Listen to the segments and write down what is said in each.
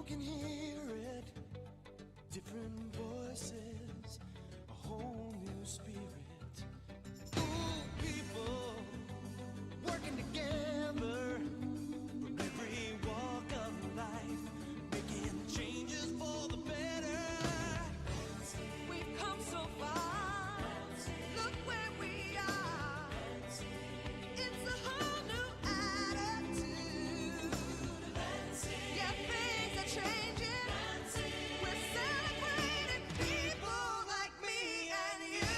can hear it. Different voices, a whole new spirit. Ooh, people working together from every walk of life, making changes for the better. We've come so far. Look where we are. It's a whole new attitude. Yeah, things are changing. We're celebrating people like me and you.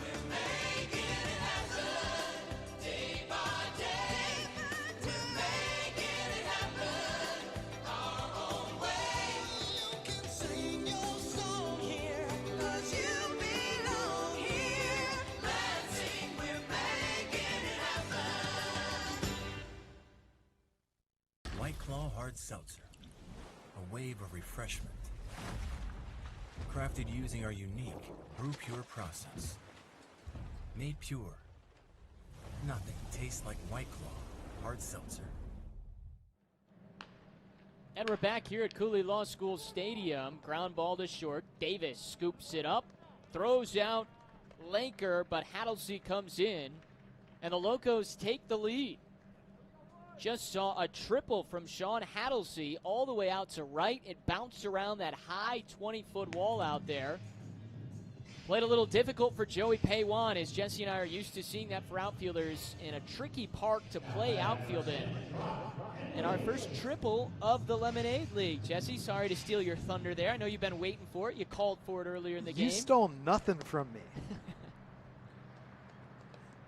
We're making it happen day by day. We're making it happen our own way. You can sing your song here, 'cause you belong here. Lansing, we're making it happen. White Claw Hard Seltzer. A wave of refreshment. Crafted using our unique Brew Pure process. Made pure. Nothing tastes like White Claw Hard Seltzer. And we're back here at Cooley Law School Stadium. Ground ball to short. Davis scoops it up, throws out Lanker, but Hattlesey comes in, and the Locos take the lead. Just saw a triple from Sean Hattlesey all the way out to right. It bounced around that high 20-foot wall out there. Played a little difficult for Joey Paywan, as Jesse and I are used to seeing that for outfielders in a tricky park to play outfield in. And our first triple of the Lemonade League. Jesse, sorry to steal your thunder there. I know you've been waiting for it. You called for it earlier in the game. You stole nothing from me.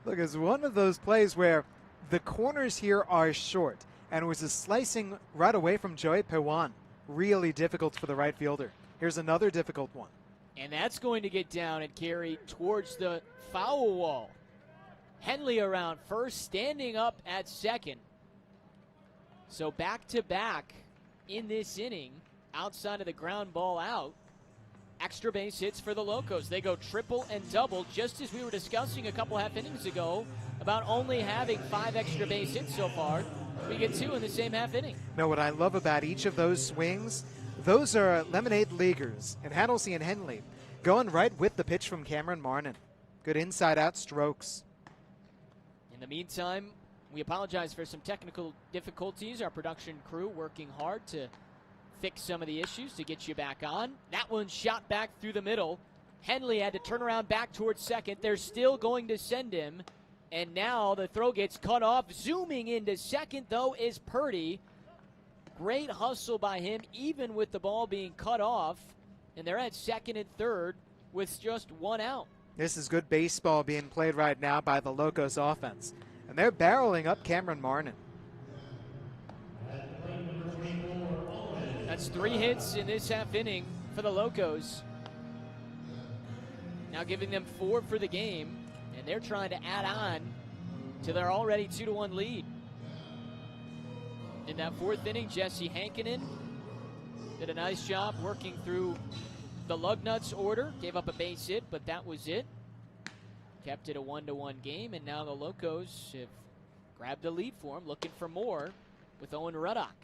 Look, it's one of those plays where the corners here are short, and it was a slicing right away from Joey Paywan. Really difficult for the right fielder. Here's another difficult one. And that's going to get down and carry towards the foul wall. Henley around first, standing up at second. So back-to-back in this inning, outside of the ground ball out. Extra base hits for the Locos. They go triple and double, just as we were discussing a couple half innings ago about only having 5 extra base hits so far. We get 2 in the same half inning. Now, what I love about each of those swings, those are Lemonade Leaguers, and Hattlesey and Henley going right with the pitch from Cameron Marnin. Good inside-out strokes. In the meantime, we apologize for some technical difficulties. Our production crew working hard to fix some of the issues to get you back on. That one shot back through the middle. Henley had to turn around back towards second. They're still going to send him. And now the throw gets cut off. Zooming into second, though, is Purdy. Great hustle by him, even with the ball being cut off. And they're at second and third with just 1 out. This is good baseball being played right now by the Locos offense. And they're barreling up Cameron Marnin. That's 3 hits in this half inning for the Locos. Now giving them 4 for the game. And they're trying to add on to their already 2-1 lead. In that 4th inning, Jesse Hankinen did a nice job working through the Lug Nuts order. Gave up a base hit, but that was it. Kept it a 1-1 game, and now the Locos have grabbed the lead for him, looking for more with Owen Ruddock.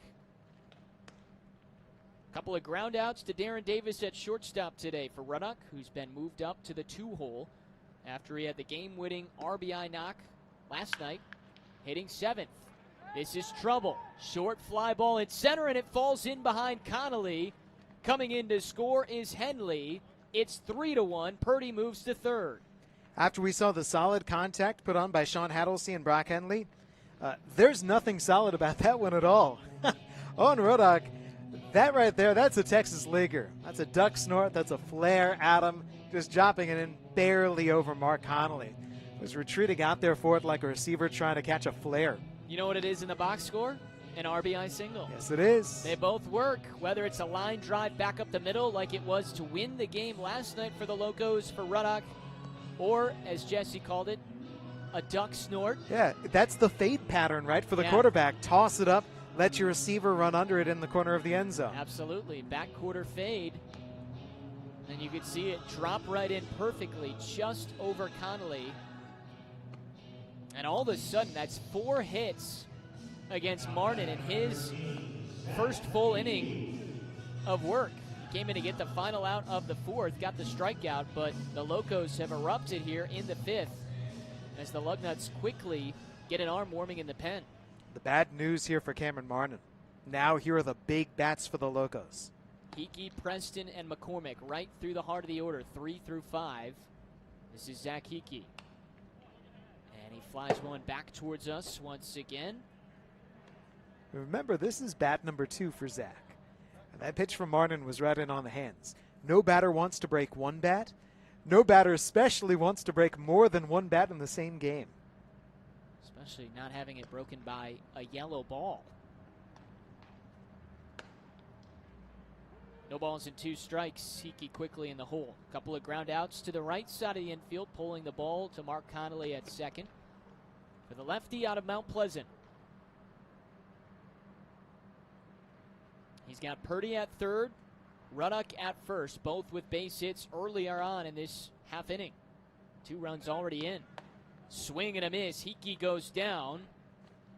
Couple of ground outs to Darren Davis at shortstop today for Ruddock, who's been moved up to the 2-hole after he had the game-winning RBI knock last night, hitting 7th. This is trouble. Short fly ball in center, and it falls in behind Connolly. Coming in to score is Henley. It's 3-1. Purdy moves to third. After we saw the solid contact put on by Sean Hattlesey and Brock Henley, there's nothing solid about that one at all. Owen Ruddock, that right there, that's a Texas leaguer. That's a duck snort. That's a flare at him, just dropping it in barely over Mark Connolly. Was retreating out there for it like a receiver trying to catch a flare. You know what it is in the box score? An RBI single. Yes, it is. They both work, whether it's a line drive back up the middle like it was to win the game last night for the Locos for Ruddock, or, as Jesse called it, a duck snort. Yeah, that's the fade pattern, right, for the quarterback. Toss it up, let your receiver run under it in the corner of the end zone. Absolutely. Back quarter fade. And you could see it drop right in perfectly just over Connolly. And all of a sudden, that's 4 hits against Martin in his first full inning of work. He came in to get the final out of the fourth, got the strikeout, but the Locos have erupted here in the fifth as the Lug Nuts quickly get an arm warming in the pen. The bad news here for Cameron Martin. Now here are the big bats for the Locos. Hickey, Preston, and McCormick right through the heart of the order, 3 through 5. This is Zach Hickey. And he flies one back towards us once again. Remember, this is bat number 2 for Zach. And that pitch from Martin was right in on the hands. No batter wants to break one bat. No batter especially wants to break more than one bat in the same game. Especially not having it broken by a yellow ball. No balls and 2 strikes. Hickey quickly in the hole. Couple of ground outs to the right side of the infield, pulling the ball to Mark Connolly at second. For the lefty out of Mount Pleasant. He's got Purdy at third, Ruddock at first, both with base hits earlier on in this half inning. 2 runs already in. Swing and a miss. Hickey goes down,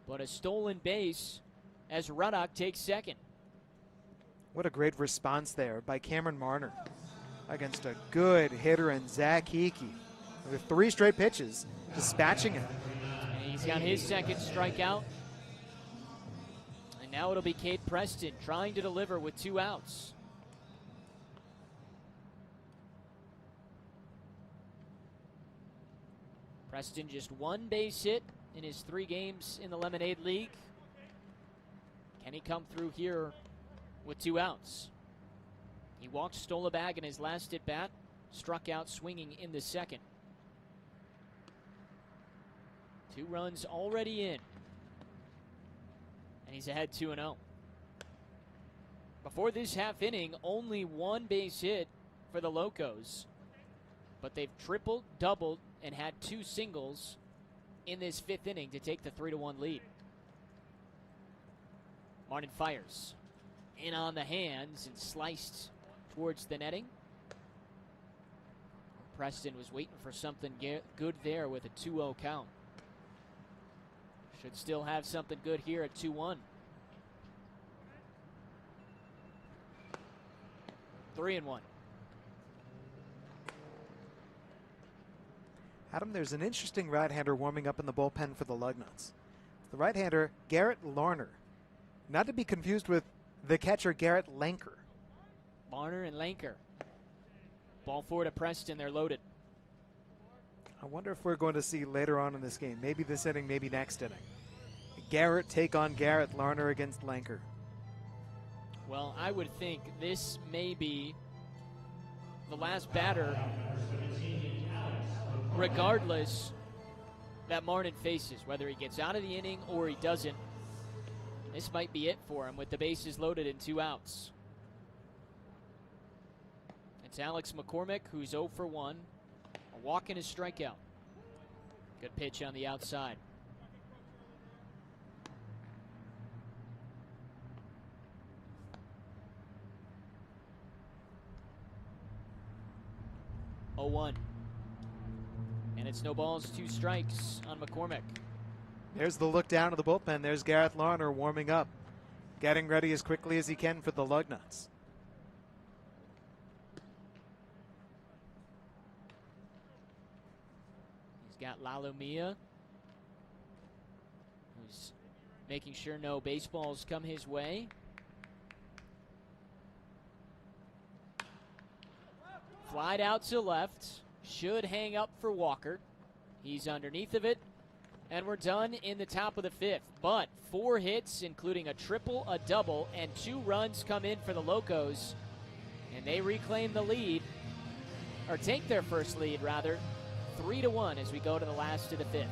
but a stolen base as Ruddock takes second. What a great response there by Cameron Marner against a good hitter in Zach Hickey. With 3 straight pitches, dispatching him. And he's got his second strikeout. And now it'll be Cade Preston trying to deliver with 2 outs. Preston just 1 base hit in his 3 games in the Lemonade League. Can he come through here with 2 outs? He walked, stole a bag in his last at bat, struck out swinging in the second. 2 runs already in, and he's ahead 2-0. Before this half inning, only 1 base hit for the Locos, but they've tripled, doubled, and had 2 singles in this 5th inning to take the 3-1 lead. Martin fires. In on the hands and sliced towards the netting. Preston was waiting for something good there with a 2-0 count. Should still have something good here at 2-1. 3-1. Adam, there's an interesting right-hander warming up in the bullpen for the Lug Nuts. The right-hander, Garrett Larner. Not to be confused with the catcher, Garrett Lanker. Larner and Lanker. Ball forward to Preston. They're loaded. I wonder if we're going to see later on in this game, maybe this inning, maybe next inning, Garrett take on Garrett Larner against Lanker. Well, I would think this may be the last batter, regardless, that Martin faces, whether he gets out of the inning or he doesn't. This might be it for him with the bases loaded and 2 outs. It's Alex McCormick, who's 0 for 1. A walk and a strikeout. Good pitch on the outside. Oh, 1. And it's no balls, 2 strikes on McCormick. There's the look down to the bullpen. There's Garrett Larner warming up, getting ready as quickly as he can for the Lug Nuts. He's got Lalumia, who's making sure no baseballs come his way. Flied out to left, should hang up for Walker. He's underneath of it. And we're done in the top of the 5th. But 4 hits, including a triple, a double, and 2 runs come in for the Locos. And they reclaim the lead, or take their first lead, rather, 3-1 as we go to the last of the 5th.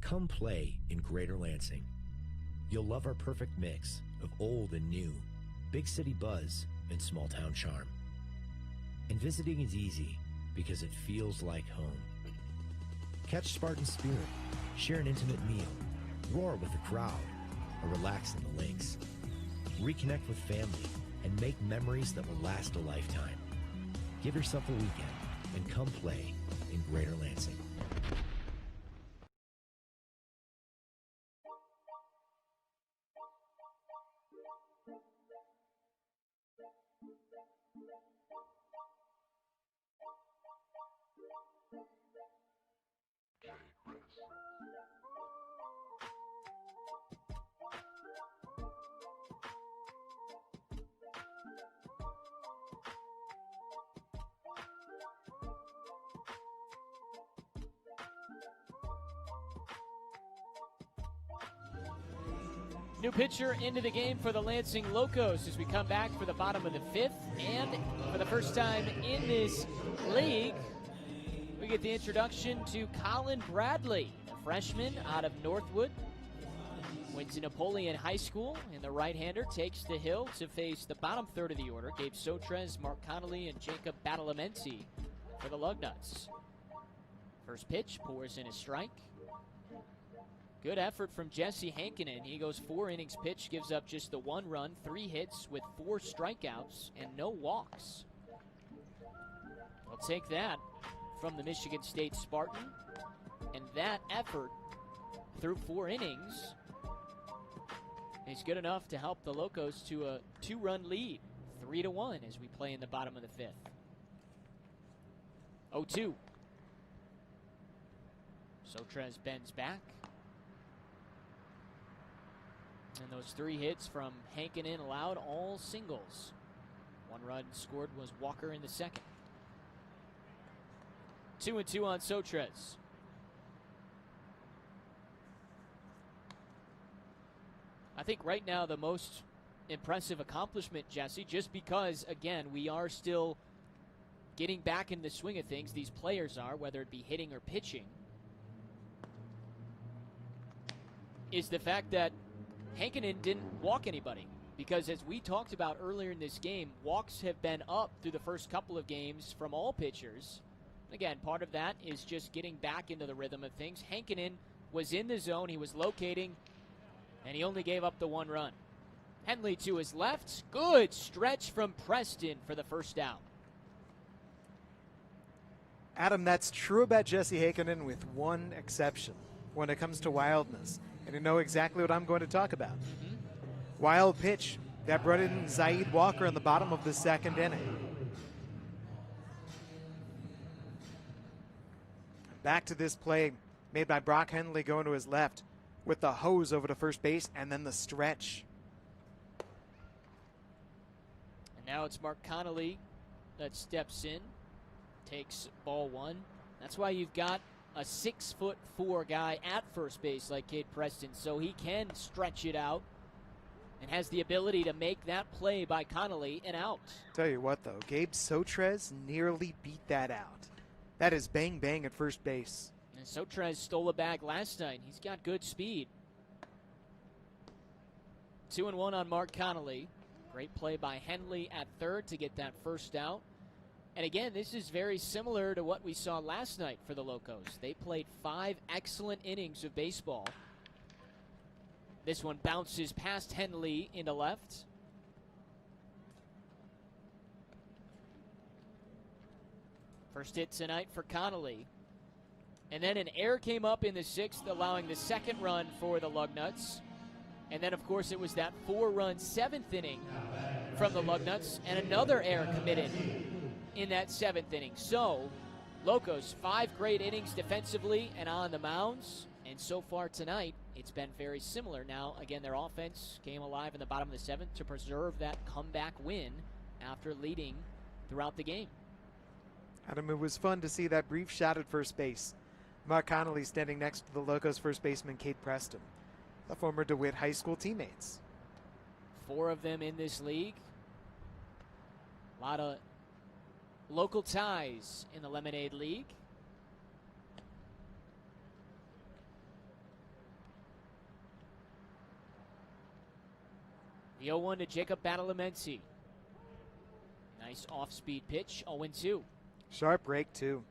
Come play in Greater Lansing. You'll love our perfect mix of old and new, big city buzz and small town charm. And visiting is easy because it feels like home. Catch Spartan spirit, share an intimate meal, roar with the crowd, or relax in the links. Reconnect with family and make memories that will last a lifetime. Give yourself a weekend and come play in Greater Lansing. New pitcher into the game for the Lansing Locos as we come back for the bottom of the fifth. And for the first time in this league, we get the introduction to Colin Bradley, a freshman out of Northwood. Wins at Napoleon High School, and the right-hander takes the hill to face the bottom third of the order. Gabe Sotres, Mark Connolly, and Jacob Badalamenti for the Lug Nuts. First pitch, pours in a strike. Good effort from Jesse Hankinen. He goes 4 innings pitched, gives up just the 1 run, 3 hits with 4 strikeouts, and no walks. I'll take that from the Michigan State Spartan. And that effort through 4 innings is good enough to help the Locos to a 2-run lead, 3-1 as we play in the bottom of the 5th. 0-2. Sotres bends back. And those 3 hits from Hankinen allowed all singles. 1 run scored was Walker in the second. 2-2 on Sotres. I think right now the most impressive accomplishment, Jesse, just because, again, we are still getting back in the swing of things. These players are, whether it be hitting or pitching, is the fact that Hankinen didn't walk anybody, because as we talked about earlier in this game, walks have been up through the first couple of games from all pitchers. Again, part of that is just getting back into the rhythm of things. Hankinen was in the zone, he was locating, and he only gave up the 1 run. Henley to his left, good stretch from Preston for the first out. Adam, that's true about Jesse Hankinen with one exception when it comes to wildness. And you know exactly what I'm going to talk about. Wild pitch that brought in Zaid Walker in the bottom of the 2nd inning. Back to this play made by Brock Henley going to his left with the hose over to first base and then the stretch. And now it's Mark Connolly that steps in, takes ball 1. That's why you've got a 6'4" guy at first base like Cade Preston, so he can stretch it out and has the ability to make that play by Connolly an out. Tell you what, though, Gabe Sotres nearly beat that out. That is bang bang at first base. And Sotres stole a bag last night. He's got good speed. 2-1 on Mark Connolly. Great play by Henley at third to get that first out. And again, this is very similar to what we saw last night for the Locos. They played 5 excellent innings of baseball. This one bounces past Henley into left. First hit tonight for Connolly. And then an error came up in the 6th, allowing the 2nd run for the Lug Nuts. And then, of course, it was that 4-run 7th inning from the Lug Nuts, and another error committed in that 7th inning. So, Locos, 5 great innings defensively and on the mounds. And so far tonight, it's been very similar. Now, again, their offense came alive in the bottom of the 7th to preserve that comeback win after leading throughout the game. Adam, it was fun to see that brief shot at first base. Mark Connolly standing next to the Locos first baseman Cade Preston, the former DeWitt High School teammates. 4 of them in this league. A lot of local ties in the Lemonade League. The 0-1 to Jacob Badalamenti. Nice off-speed pitch, 0-2. Sharp break, too.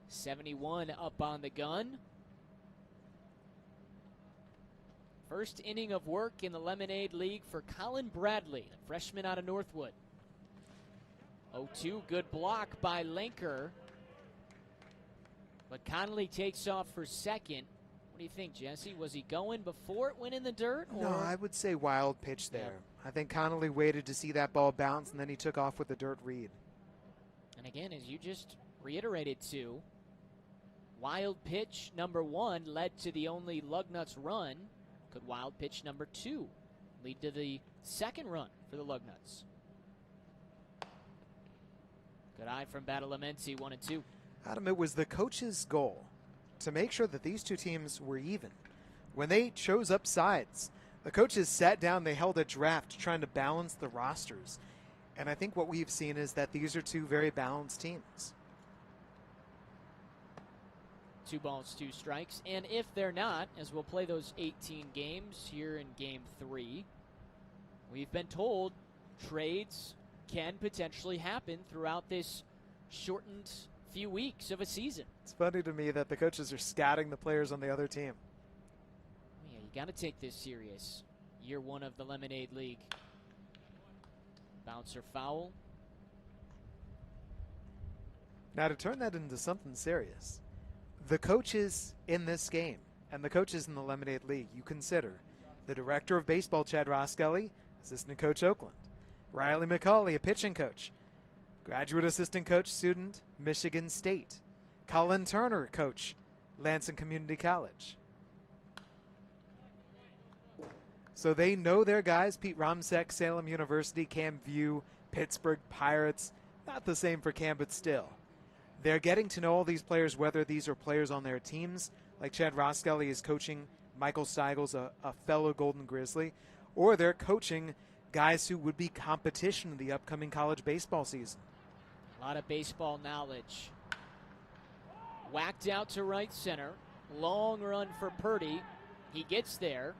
71 up on the gun. First inning of work in the Lemonade League for Colin Bradley, the freshman out of Northwood. 0-2, good block by Lenker. But Connolly takes off for second. What do you think, Jesse? Was he going before it went in the dirt? Or? No, I would say wild pitch there. Yeah. I think Connolly waited to see that ball bounce, and then he took off with a dirt read. And again, as you just reiterated to, wild pitch number 1 led to the only Lug Nuts run. Could wild pitch number 2 lead to the second run for the Lug Nuts? Good eye from Badalamenti, 1-2. Adam, it was the coach's goal to make sure that these two teams were even. When they chose up sides, the coaches sat down, they held a draft trying to balance the rosters. And I think what we've seen is that these are two very balanced teams. 2 balls, 2 strikes. And if they're not, as we'll play those 18 games here in Game 3, we've been told trades can potentially happen throughout this shortened few weeks of a season. It's funny to me that the coaches are scouting the players on the other team. Yeah, you got to take this serious. Year 1 of the Lemonade League. Bouncer foul. Now, to turn that into something serious, the coaches in this game and the coaches in the Lemonade League, you consider the director of baseball, Chad Roskelly, assistant coach, Oakland, Riley McCauley, a pitching coach, graduate assistant coach, student, Michigan State, Colin Turner, coach, Lansing Community College. So they know their guys. Pete Romsek, Salem University, Cam View, Pittsburgh Pirates. Not the same for Cam, but still. They're getting to know all these players, whether these are players on their teams, like Chad Roskelly is coaching Michael Steigels, a fellow Golden Grizzly, or they're coaching guys who would be competition in the upcoming college baseball season. A lot of baseball knowledge. Whacked out to right center. Long run for Purdy. He gets there.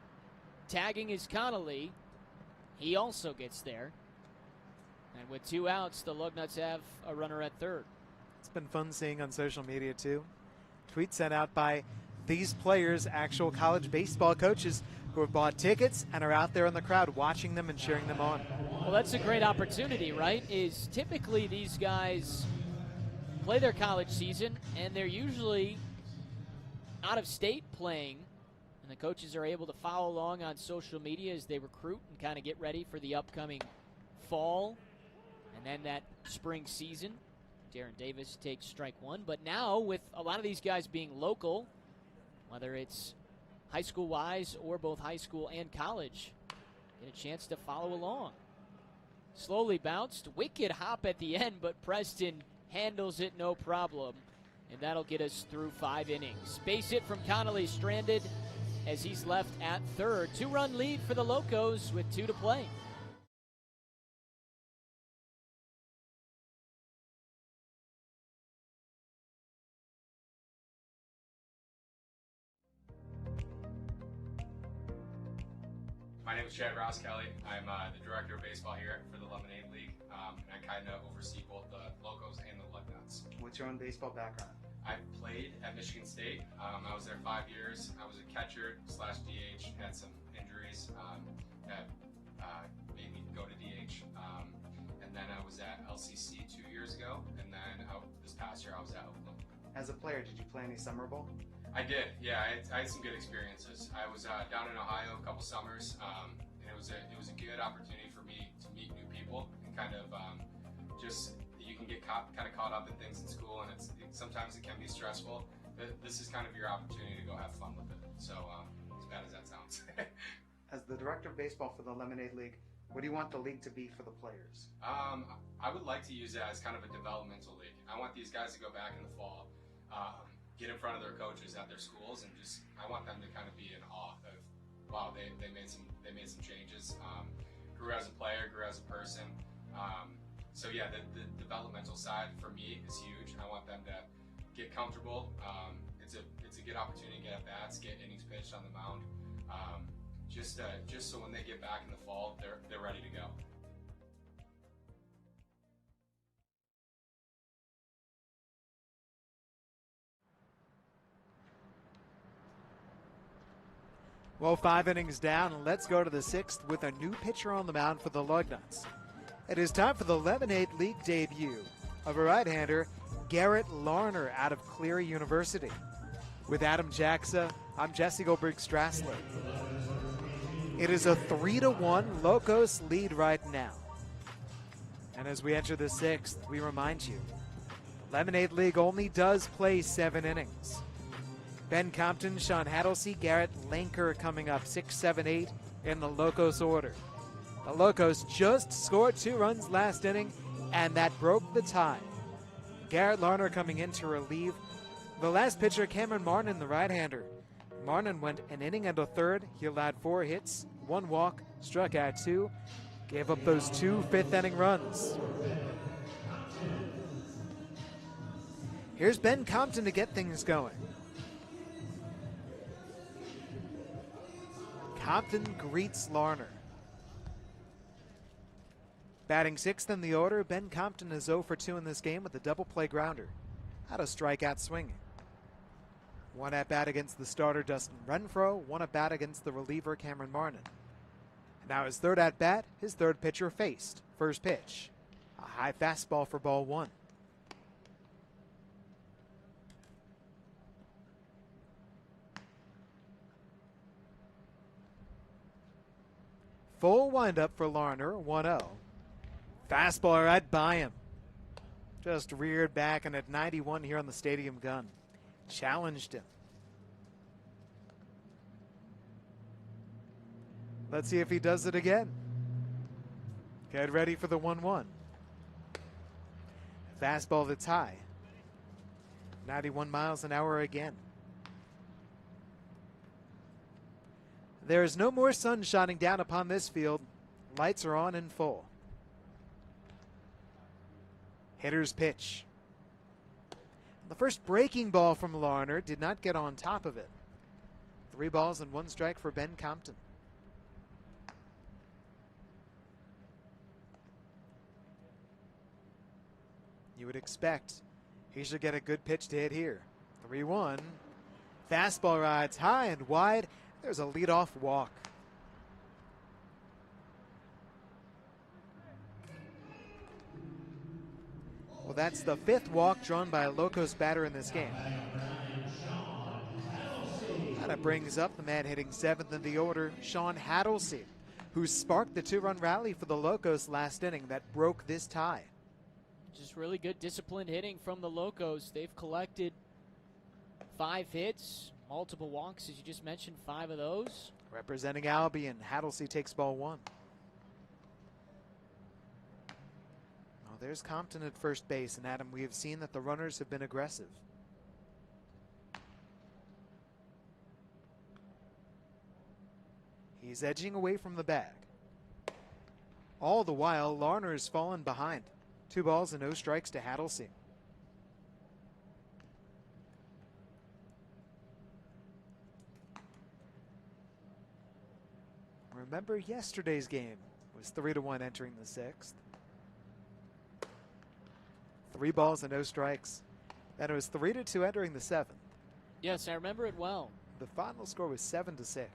Tagging is Connolly. He also gets there. And with 2 outs, the Lug Nuts have a runner at third. It's been fun seeing on social media, too. Tweets sent out by these players, actual college baseball coaches who have bought tickets and are out there in the crowd watching them and cheering them on. Well, that's a great opportunity, right? Is typically these guys play their college season, and they're usually out of state playing, and the coaches are able to follow along on social media as they recruit and kind of get ready for the upcoming fall and then that spring season. Darren Davis takes strike 1, but now with a lot of these guys being local, whether it's high school wise or both high school and college, get a chance to follow along. Slowly bounced, wicked hop at the end, but Preston handles it no problem, and that'll get us through 5 innings. Base hit from Connolly, stranded as he's left at third. 2-run lead for the Locos with 2 to play. My name is Chad Roskelly. I'm the director of baseball here for the Lemonade League, and I kind of oversee both the Locos and the Lug Nuts. What's your own baseball background? I played at Michigan State. I was there 5 years. I was a catcher / DH. Had some injuries that made me go to DH. And then I was at LCC 2 years ago, and then this past year I was at Oakland. As a player, did you play any summer ball? I did, yeah. I had some good experiences. I was down in Ohio a couple summers, and it was a good opportunity for me to meet new people and kind of just you can get kind of caught up in things in school, and sometimes it can be stressful. This is kind of your opportunity to go have fun with it. So as bad as that sounds. As the director of baseball for the Lemonade League, what do you want the league to be for the players? I would like to use it as kind of a developmental league. I want these guys to go back in the fall. Get in front of their coaches at their schools, and I want them to kind of be in awe of, wow, they made some changes. Grew as a player, grew as a person. So yeah, the developmental side for me is huge. I want them to get comfortable. It's a good opportunity to get at bats, get innings pitched on the mound. Just so when they get back in the fall, they're ready to go. Well, 5 innings down, and let's go to the 6th with a new pitcher on the mound for the Lug Nuts. It is time for the Lemonade League debut of a right-hander, Garrett Larner out of Cleary University. With Adam Jacksa, I'm Jesse Goldberg-Strassler. It is a 3-1 Locos lead right now. And as we enter the 6th, we remind you, Lemonade League only does play 7 innings. Ben Compton, Sean Hattlesey, Garrett Lanker coming up 6, 7, 8 in the Locos order. The Locos just scored 2 runs last inning, and that broke the tie. Garrett Larner coming in to relieve the last pitcher, Cameron Martin, the right-hander. Martin went an inning and a third. He allowed 4 hits, 1 walk, struck out 2, gave up those 2 fifth-inning runs. Here's Ben Compton to get things going. Compton greets Larner. Batting 6th in the order, Ben Compton is 0 for 2 in this game with a double play grounder. Had a strikeout swinging. 1 at bat against the starter, Dustin Renfro. 1 at bat against the reliever, Cameron Martin. And now his 3rd at bat, his 3rd pitcher faced. First pitch, a high fastball for ball 1. Full windup for Larner, 1-0. Fastball right by him. Just reared back, and at 91 here on the stadium gun. Challenged him. Let's see if he does it again. Get ready for the 1-1. Fastball that's high. 91 miles an hour again. There is no more sun shining down upon this field. Lights are on in full. Hitter's pitch. The first breaking ball from Larner did not get on top of it. 3 balls and 1 strike for Ben Compton. You would expect he should get a good pitch to hit here. 3-1. Fastball rides high and wide. There's a leadoff walk. Well, that's the 5th walk drawn by a Locos batter in this game. That brings up the man hitting 7th in the order, Sean Hattlesey, who sparked the 2-run rally for the Locos last inning that broke this tie. Just really good disciplined hitting from the Locos. They've collected 5 hits, multiple walks, as you just mentioned, 5 of those. Representing Albion, Hattlesey takes ball 1. Oh, there's Compton at first base, and Adam, we have seen that the runners have been aggressive. He's edging away from the bag. All the while, Larner has fallen behind. 2 balls and no strikes to Hattlesey. Remember, yesterday's game was 3-1 entering the 6th. 3 balls and no strikes. Then it was 3-2 entering the 7th. Yes, I remember it well. The final score was 7-6.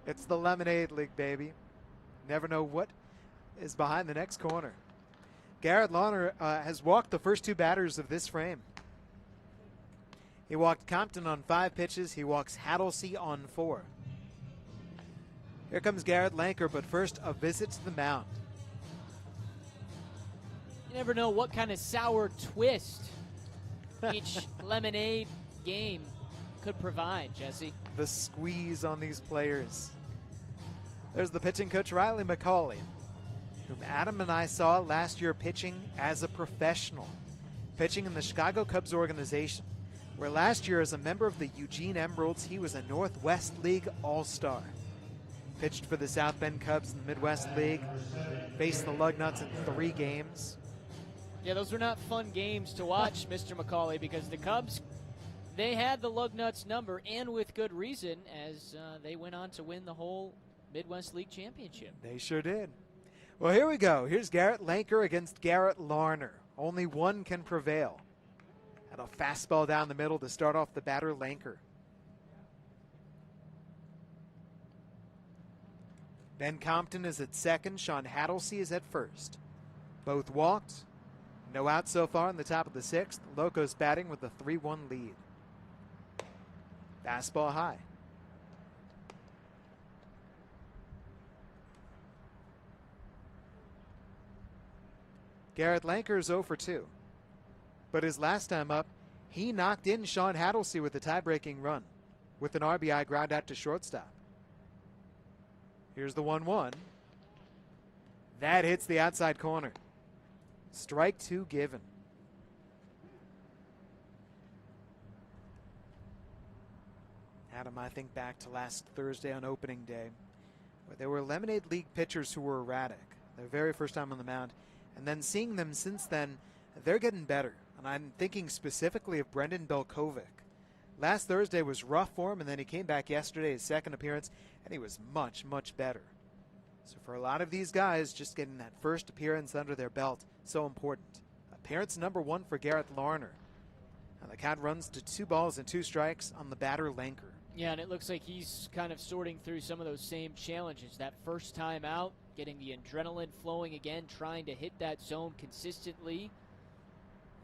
It's the Lemonade League, baby. Never know what is behind the next corner. Garrett Larner has walked the first 2 batters of this frame. He walked Compton on 5 pitches. He walks Hattlesey on 4. Here comes Garrett Lanker, but first a visit to the mound. You never know what kind of sour twist each Lemonade game could provide, Jesse. The squeeze on these players. There's the pitching coach, Riley McCauley, whom Adam and I saw last year pitching as a professional, pitching in the Chicago Cubs organization, where last year as a member of the Eugene Emeralds, he was a Northwest League All-Star. Pitched for the South Bend Cubs in the Midwest League. Faced the Lug Nuts in 3 games. Yeah, those were not fun games to watch, Mr. McCauley, because the Cubs, they had the Lug Nuts number, and with good reason, as they went on to win the whole Midwest League Championship. They sure did. Well, here we go. Here's Garrett Lanker against Garrett Larner. Only one can prevail. And a fastball down the middle to start off the batter, Lanker. Ben Compton is at second. Sean Hattlesey is at first. Both walked. No outs so far in the top of the 6th. Locos batting with a 3-1 lead. Fastball high. Garrett Lanker is 0 for 2. But his last time up, he knocked in Sean Hattlesey with a tie-breaking run with an RBI ground out to shortstop. Here's the 1-1. That hits the outside corner. Strike 2 given. Adam, I think back to last Thursday on opening day, where there were Lemonade League pitchers who were erratic. Their very first time on the mound. And then seeing them since then, they're getting better. And I'm thinking specifically of Brendan Belkovic. Last Thursday was rough for him, and then he came back yesterday, his second appearance, and he was much, much better. So for a lot of these guys, just getting that first appearance under their belt, so important. Appearance number 1 for Garrett Larner. And the count runs to 2 balls and 2 strikes on the batter, Lanker. Yeah, and it looks like he's kind of sorting through some of those same challenges. That first time out, getting the adrenaline flowing again, trying to hit that zone consistently.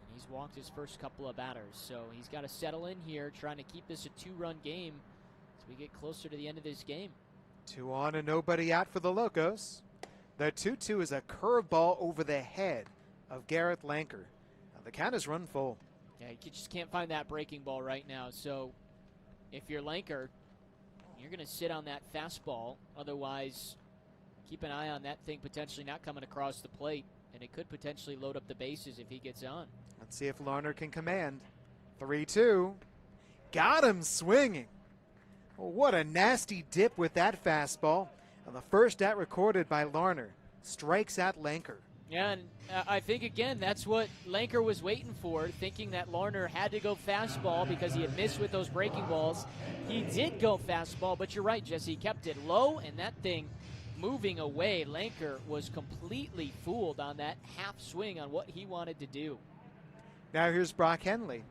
And he's walked his first couple of batters, so he's got to settle in here, trying to keep this a 2-run game as we get closer to the end of this game. 2 on and nobody out for the Locos. The 2-2 is a curveball over the head of Garrett Lanker. Now the count is run full. Yeah, you just can't find that breaking ball right now. So if you're Lanker, you're going to sit on that fastball. Otherwise, keep an eye on that thing potentially not coming across the plate, and it could potentially load up the bases if he gets on. Let's see if Larner can command. 3-2. Got him swinging. Oh, what a nasty dip with that fastball. And the first at recorded by Larner. Strikes out Lanker. Yeah, and I think, again, that's what Lanker was waiting for, thinking that Larner had to go fastball because he had missed with those breaking balls. He did go fastball, but you're right, Jesse. He kept it low, and that thing moving away. Lanker was completely fooled on that half swing on what he wanted to do. Now here's Brock Henley.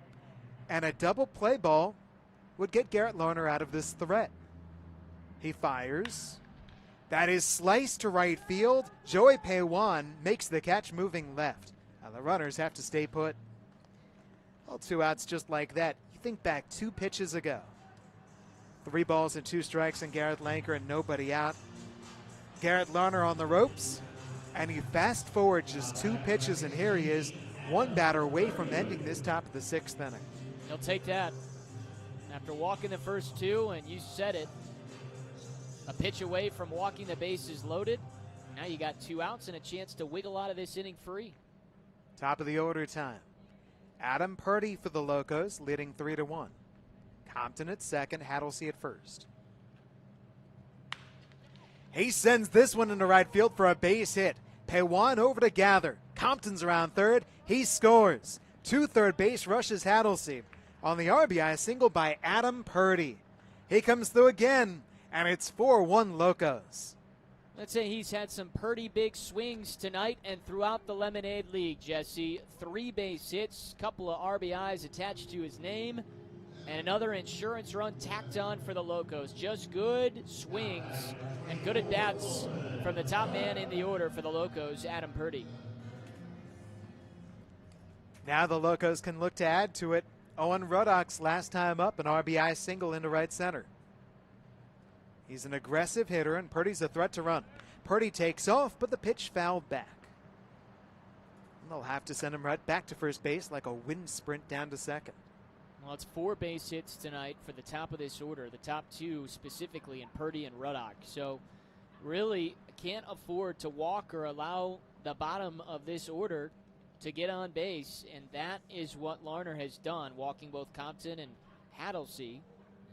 And a double play ball would get Garrett Larner out of this threat. He fires. That is sliced to right field. Joey Paywan makes the catch moving left. Now the runners have to stay put. All 2 outs just like that. You think back 2 pitches ago. 3 balls and 2 strikes and Garrett Lanker and nobody out. Garrett Larner on the ropes. And he fast forward just 2 pitches, and here he is, 1 batter away from ending this top of the 6th inning. He'll take that. After walking the first 2, and you said it, a pitch away from walking the bases loaded. Now you got 2 outs and a chance to wiggle out of this inning free. Top of the order time. Adam Purdy for the Locos, leading 3-1. Compton at second, Hattlesey at first. He sends this one into right field for a base hit. Paywan over to gather. Compton's around third. He scores. 2 third base rushes Hattlesey. On the RBI single by Adam Purdy. He comes through again, and it's 4-1 Locos. Let's say he's had some pretty big swings tonight and throughout the Lemonade League, Jesse. 3 base hits, couple of RBIs attached to his name, and another insurance run tacked on for the Locos. Just good swings and good at-bats from the top man in the order for the Locos, Adam Purdy. Now the Locos can look to add to it. Owen Ruddock's last time up, an RBI single into right center. He's an aggressive hitter, and Purdy's a threat to run. Purdy takes off, but the pitch fouled back. And they'll have to send him right back to first base like a wind sprint down to second. Well, it's 4 base hits tonight for the top of this order, the top 2 specifically in Purdy and Ruddock. So really can't afford to walk or allow the bottom of this order to get on base, and that is what Larner has done, walking both Compton and Hattlesey.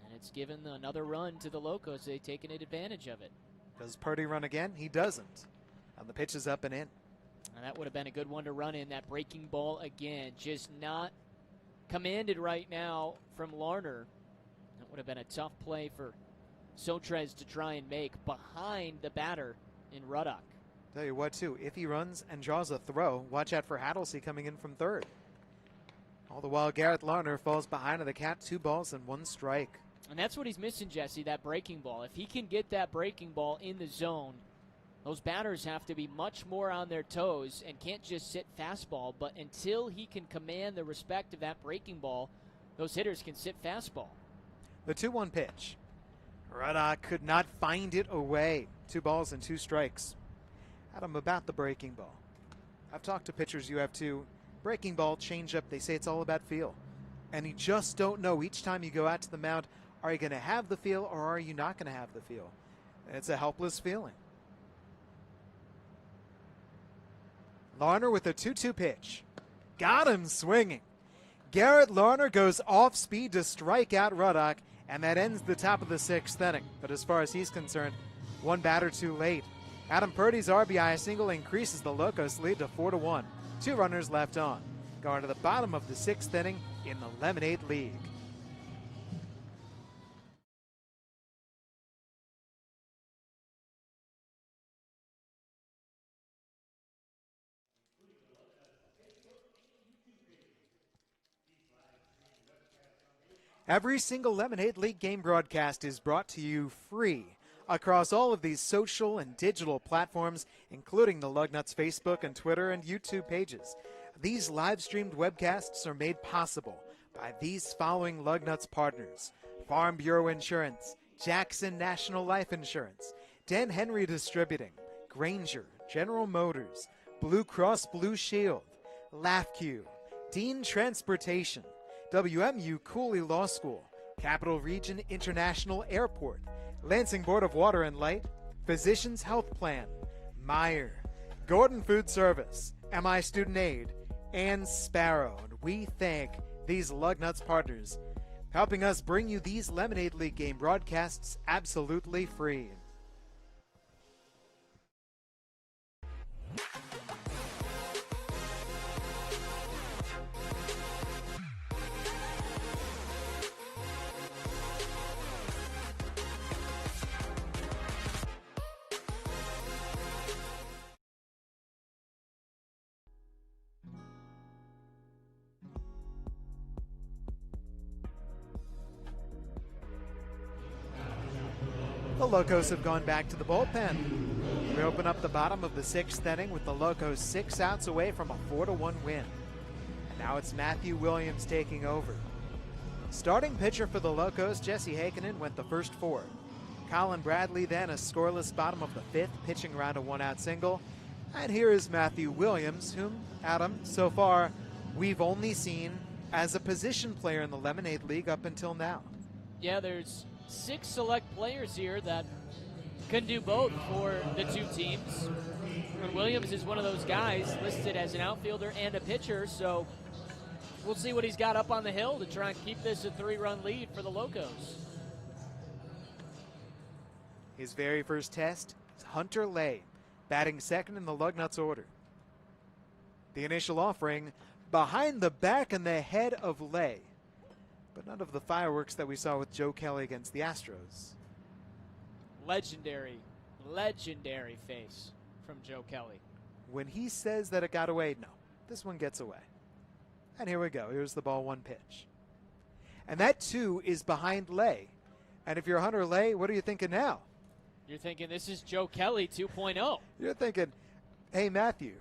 And it's given another run to the Locos. They've taken advantage of it. Does Purdy run again? He doesn't. And the pitch is up and in. And that would have been a good one to run in, that breaking ball again. Just not commanded right now from Larner. That would have been a tough play for Sotres to try and make behind the batter in Ruddock. Tell you what, too, if he runs and draws a throw, watch out for Hattlesey coming in from third. All the while, Garrett Larner falls behind of the Cat, 2 balls and 1 strike. And that's what he's missing, Jesse, that breaking ball. If he can get that breaking ball in the zone, those batters have to be much more on their toes and can't just sit fastball. But until he can command the respect of that breaking ball, those hitters can sit fastball. The 2-1 pitch. Ruddock could not find it away. 2 balls and 2 strikes. Adam, about the breaking ball. I've talked to pitchers, you have too. Breaking ball, changeup, they say it's all about feel. And you just don't know each time you go out to the mound, are you going to have the feel or are you not going to have the feel? It's a helpless feeling. Larner with a 2-2 pitch. Got him swinging. Garrett Larner goes off speed to strike out Ruddock, and that ends the top of the 6th inning. But as far as he's concerned, 1 batter too late. Adam Purdy's RBI single increases the Locos lead to 4-1. 2 runners left on. Going to the bottom of the 6th inning in the Lemonade League. Every single Lemonade League game broadcast is brought to you free across all of these social and digital platforms, including the Lug Nuts Facebook and Twitter and YouTube pages. These live-streamed webcasts are made possible by these following Lug Nuts partners: Farm Bureau Insurance, Jackson National Life Insurance, Dan Henry Distributing, Granger, General Motors, Blue Cross Blue Shield, LAFQ, Dean Transportation, WMU Cooley Law School, Capital Region International Airport, Lansing Board of Water and Light, Physicians Health Plan, Meyer, Gordon Food Service, MI Student Aid, and Sparrow. And we thank these Lug Nuts partners, helping us bring you these Lemonade League game broadcasts absolutely free. The Locos have gone back to the bullpen. We open up the bottom of the 6th inning with the Locos 6 outs away from a 4-1 win. And now it's Matthew Williams taking over. Starting pitcher for the Locos, Jesse Heikkinen, went the first 4. Colin Bradley then a scoreless bottom of the 5th, pitching around a 1-out single. And here is Matthew Williams, whom, Adam, so far we've only seen as a position player in the Lemonade League up until now. Yeah, there's 6 select players here that can do both for the 2 teams. And Williams is one of those guys listed as an outfielder and a pitcher, so we'll see what he's got up on the hill to try and keep this a 3-run lead for the Locos. His very first test is Hunter Lay, batting second in the Lug Nuts order. The initial offering behind the back and the head of Lay, but none of the fireworks that we saw with Joe Kelly against the Astros. Legendary face from Joe Kelly. When he says that it got away, no, this one gets away. And here we go. Here's the ball, 1 pitch. And that, too, is behind Lay. And if you're Hunter Lay, what are you thinking now? You're thinking this is Joe Kelly 2.0. You're thinking, hey, Matthew,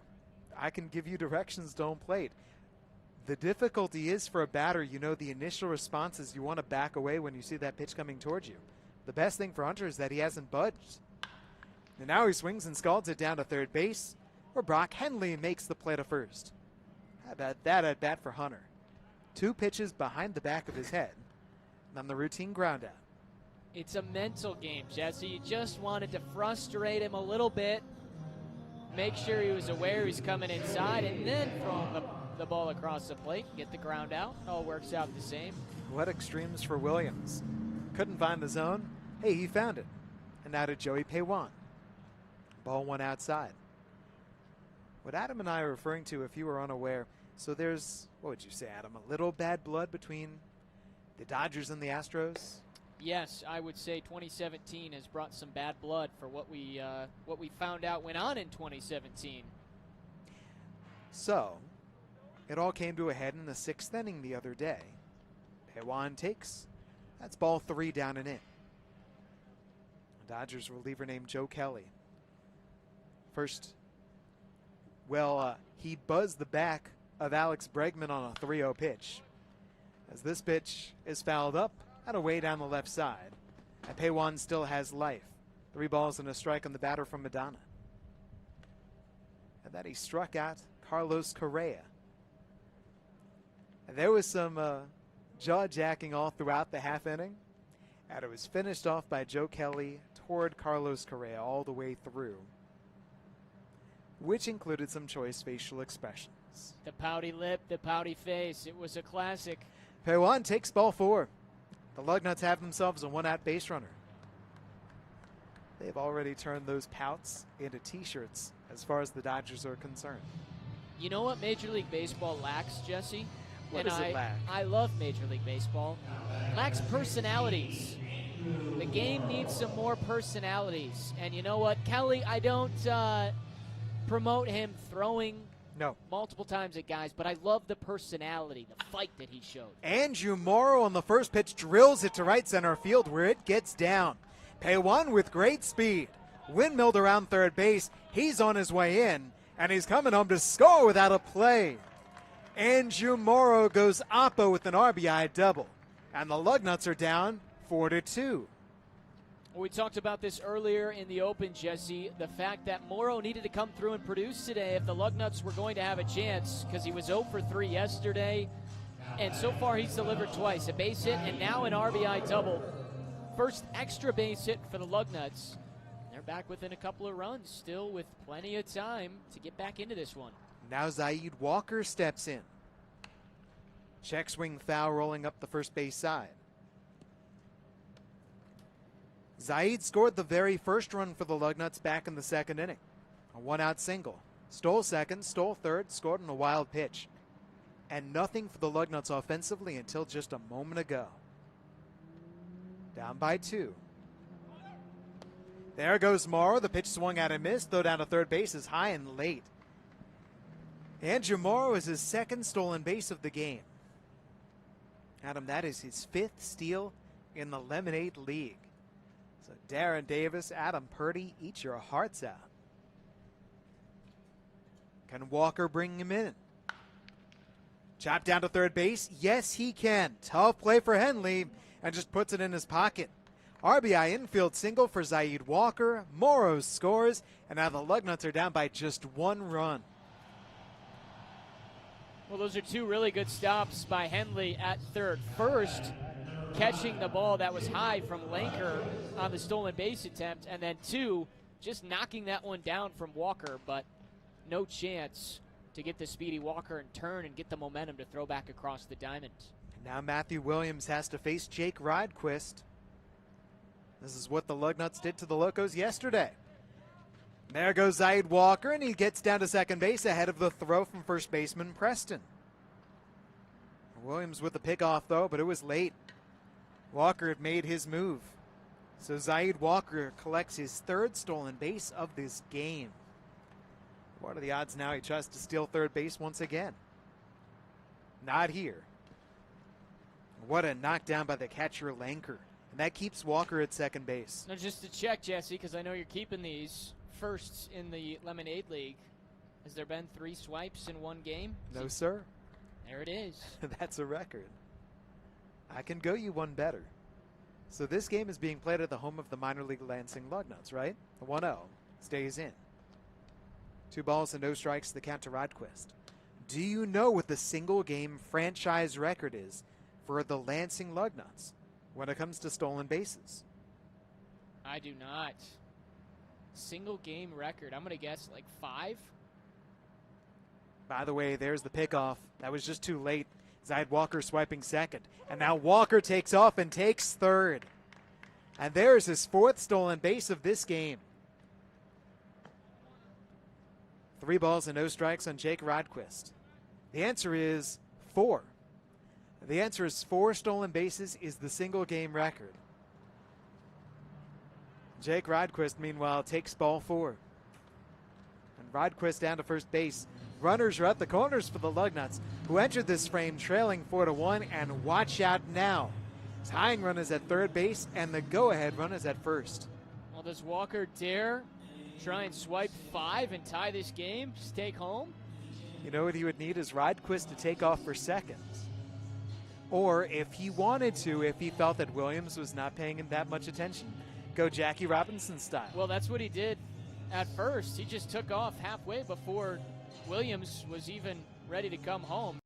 I can give you directions, don't plate. The difficulty is for a batter, you know, the initial response is you want to back away when you see that pitch coming towards you. The best thing for Hunter is that he hasn't budged. And now he swings and scalds it down to third base, where Brock Henley makes the play to first. How about that at bat for Hunter? 2 pitches behind the back of his head. And then the routine ground out. It's a mental game, Jesse. You just wanted to frustrate him a little bit, make sure he was aware he's coming inside, and then throw him the ball across the plate, get the ground out. It all works out the same. What extremes for Williams. Couldn't find the zone. Hey, he found it. And now to Joey Paywan. Ball one outside. What Adam and I are referring to, if you were unaware, so there's, what would you say, Adam, a little bad blood between the Dodgers and the Astros? Yes, I would say 2017 has brought some bad blood for what we found out went on in 2017. So, it all came to a head in the 6th inning the other day. Peiwan takes. That's ball 3 down and in. A Dodgers reliever named Joe Kelly. First, he buzzed the back of Alex Bregman on a 3-0 pitch. As this pitch is fouled up and away down the left side. And Peiwan still has life. 3 balls and a strike on the batter from Madonna. And then he struck out Carlos Correa. And there was some jaw-jacking all throughout the half inning. And it was finished off by Joe Kelly toward Carlos Correa all the way through, which included some choice facial expressions. The pouty lip, the pouty face. It was a classic. Peiwan takes ball 4. The Lug Nuts have themselves a 1-out base runner. They've already turned those pouts into T-shirts as far as the Dodgers are concerned. You know what Major League Baseball lacks, Jesse? What does it lack? I love Major League Baseball. Lacks personalities. The game needs some more personalities. And you know what, Kelly, I don't promote him throwing multiple times at guys, but I love the personality, the fight that he showed. Andrew Morrow on the first pitch drills it to right center field where it gets down. Peiwan with great speed. Windmilled around third base. He's on his way in, and he's coming home to score without a play. Andrew Morrow goes oppo with an RBI double, and the Lug Nuts are down 4-2. We talked about this earlier in the Open, Jesse, the fact that Morrow needed to come through and produce today if the Lug Nuts were going to have a chance, because he was 0 for 3 yesterday, and so far he's delivered twice, a base hit and now an RBI double. First extra base hit for the Lug Nuts. They're back within a couple of runs, still with plenty of time to get back into this one. Now Zaid Walker steps in. Check swing foul rolling up the first base side. Zaid scored the very first run for the Lug Nuts back in the 2nd inning. A 1-out single. Stole second, stole third, scored on a wild pitch. And nothing for the Lug Nuts offensively until just a moment ago. Down by 2. There goes Morrow. The pitch swung out and missed. Throw down to third base is high and late. Andrew Morrow is his 2nd stolen base of the game. Adam, that is his 5th steal in the Lemonade League. So Darren Davis, Adam Purdy, eat your hearts out. Can Walker bring him in? Chop down to third base. Yes, he can. Tough play for Henley, and just puts it in his pocket. RBI infield single for Zaid Walker. Morrow scores, and now the Lug Nuts are down by just 1 run. Well, those are 2 really good stops by Henley at third. First, catching the ball that was high from Lanker on the stolen base attempt, and then 2, just knocking that one down from Walker, but no chance to get the speedy Walker and turn and get the momentum to throw back across the diamond. And now Matthew Williams has to face Jake Rydquist. This is what the Lug Nuts did to the Locos yesterday. There goes Zaid Walker, and he gets down to second base ahead of the throw from first baseman Preston. Williams with the pickoff, though, but it was late. Walker had made his move. So Zaid Walker collects his 3rd stolen base of this game. What are the odds now he tries to steal third base once again? Not here. What a knockdown by the catcher Lanker. And that keeps Walker at second base. Now just to check, Jesse, because I know you're keeping these firsts in the Lemonade League. Has there been 3 swipes in one game? No, sir. There it is. That's a record. I can go you one better. So this game is being played at the home of the minor league Lansing Lug Nuts, right? The 1-0 stays in. 2 balls and no strikes, the count to Rydquist. Do you know what the single game franchise record is for the Lansing Lug Nuts when it comes to stolen bases? I do not. Single game record. I'm going to guess like 5. By the way, there's the pickoff. That was just too late. Zaid Walker swiping second. And now Walker takes off and takes third. And there's his 4th stolen base of this game. 3 balls and no strikes on Jake Rodquist. The answer is 4. The answer is 4 stolen bases is the single game record. Jake Rodquist, meanwhile, takes ball 4. And Rodquist down to first base. Runners are at the corners for the Lug Nuts, who entered this frame trailing 4-1. And watch out now. Tying run is at third base, and the go-ahead run is at first. Well, does Walker dare try and swipe 5 and tie this game? Just take home? You know what he would need is Rodquist to take off for second. Or if he wanted to, if he felt that Williams was not paying him that much attention, go Jackie Robinson style. Well, that's what he did at first. He just took off halfway before Williams was even ready to come home.